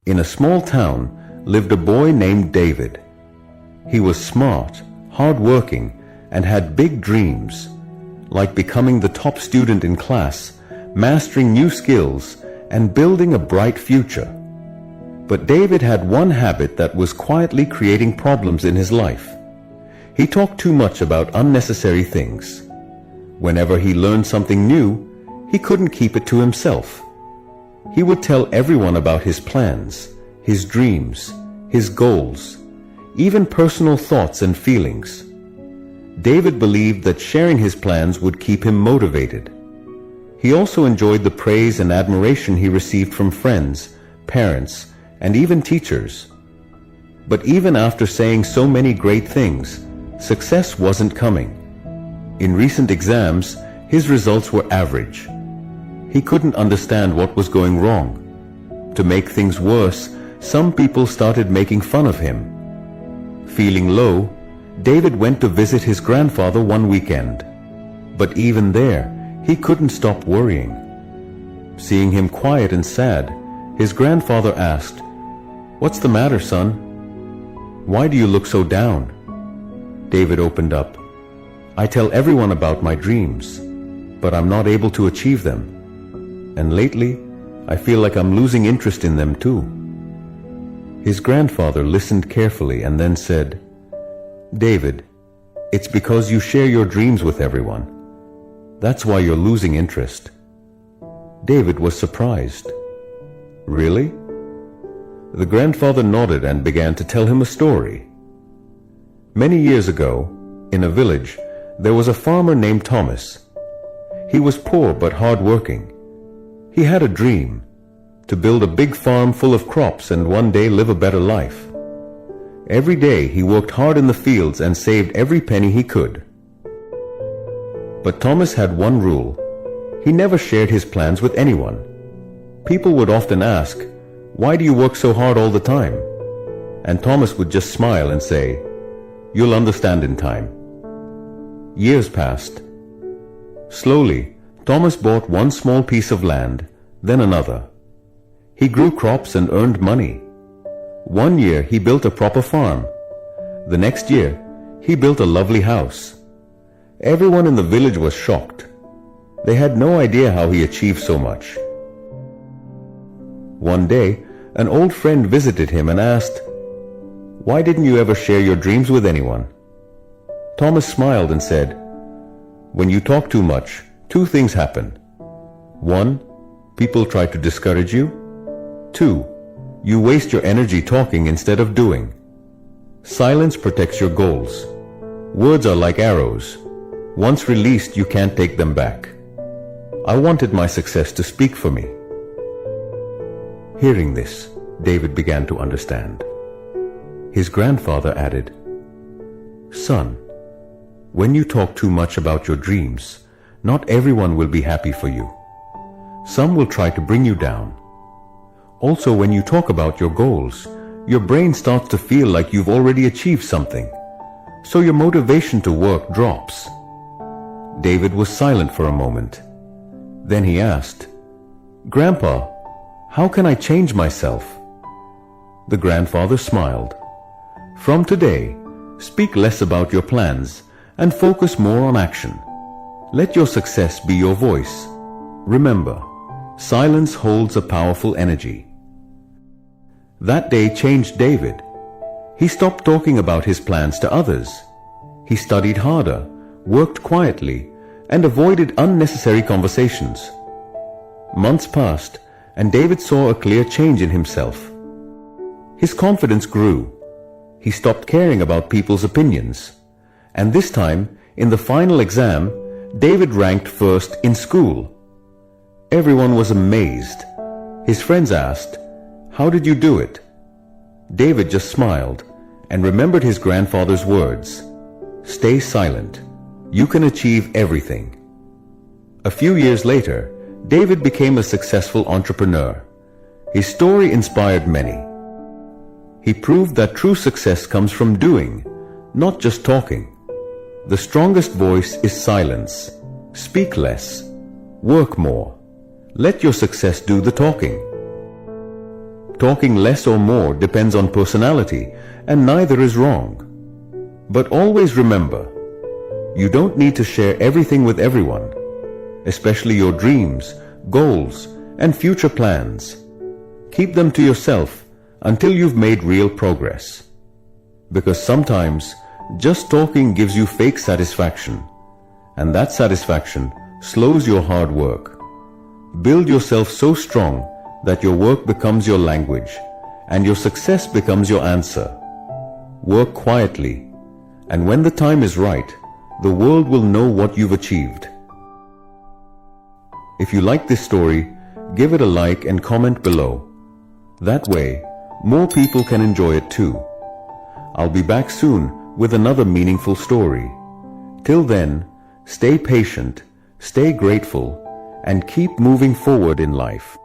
In a small town lived a boy named David. He was smart, hard-working, and had big dreams, like becoming the top student in class, mastering new skills, and building a bright future. But David had one habit that was quietly creating problems in his life. He talked too much about unnecessary things. Whenever he learned something new, he couldn't keep it to himself. He would tell everyone about his plans, his dreams, his goals, even personal thoughts and feelings. David believed that sharing his plans would keep him motivated. He also enjoyed the praise and admiration he received from friends, parents, and even teachers. But even after saying so many great things, success wasn't coming. In recent exams, his results were average. He couldn't understand what was going wrong. To make things worse, some people started making fun of him. Feeling low, David went to visit his grandfather one weekend. But even there, he couldn't stop worrying. Seeing him quiet and sad, his grandfather asked, "What's the matter, son? Why do you look so down?" David opened up. "I tell everyone about my dreams, but I'm not able to achieve them. And lately, I feel like I'm losing interest in them too." His grandfather listened carefully and then said, "David, it's because you share your dreams with everyone. That's why you're losing interest." David was surprised. "Really?" The grandfather nodded and began to tell him a story. Many years ago, in a village, there was a farmer named Thomas. He was poor but hard-working. He had a dream, to build a big farm full of crops and one day live a better life. Every day he worked hard in the fields and saved every penny he could. But Thomas had one rule. He never shared his plans with anyone. People would often ask, "Why do you work so hard all the time?" And Thomas would just smile and say, "You'll understand in time." Years passed. Slowly, Thomas bought one small piece of land, then another. He grew crops and earned money. One year he built a proper farm. The next year, he built a lovely house. Everyone in the village was shocked. They had no idea how he achieved so much. One day, an old friend visited him and asked, "Why didn't you ever share your dreams with anyone?" Thomas smiled and said, "When you talk too much, two things happen. One, people try to discourage you. Two, you waste your energy talking instead of doing. Silence protects your goals. Words are like arrows. Once released, you can't take them back. I wanted my success to speak for me." Hearing this, David began to understand. His grandfather added, "Son, when you talk too much about your dreams, not everyone will be happy for you. Some will try to bring you down. Also, when you talk about your goals, your brain starts to feel like you've already achieved something, so your motivation to work drops." David was silent for a moment. Then he asked, "Grandpa, how can I change myself?" The grandfather smiled. "From today, speak less about your plans and focus more on action. Let your success be your voice. Remember, silence holds a powerful energy." That day changed David. He stopped talking about his plans to others. He studied harder, worked quietly, and avoided unnecessary conversations. Months passed, and David saw a clear change in himself. His confidence grew. He stopped caring about people's opinions. And this time, in the final exam, David ranked first in school. Everyone was amazed. His friends asked, "How did you do it?" David just smiled and remembered his grandfather's words, "Stay silent. You can achieve everything." A few years later, David became a successful entrepreneur. His story inspired many. He proved that true success comes from doing, not just talking. The strongest voice is silence. Speak less. Work more. Let your success do the talking. Talking less or more depends on personality, and neither is wrong. But always remember, you don't need to share everything with everyone, especially your dreams, goals, and future plans. Keep them to yourself until you've made real progress. Because sometimes just talking gives you fake satisfaction, and that satisfaction slows your hard work. Build yourself so strong that your work becomes your language and your success becomes your answer. Work quietly, and when the time is right, the world will know what you've achieved. If you like this story, give it a like and comment below. That way, more people can enjoy it too. I'll be back soon with another meaningful story. Till then, stay patient, stay grateful, and keep moving forward in life.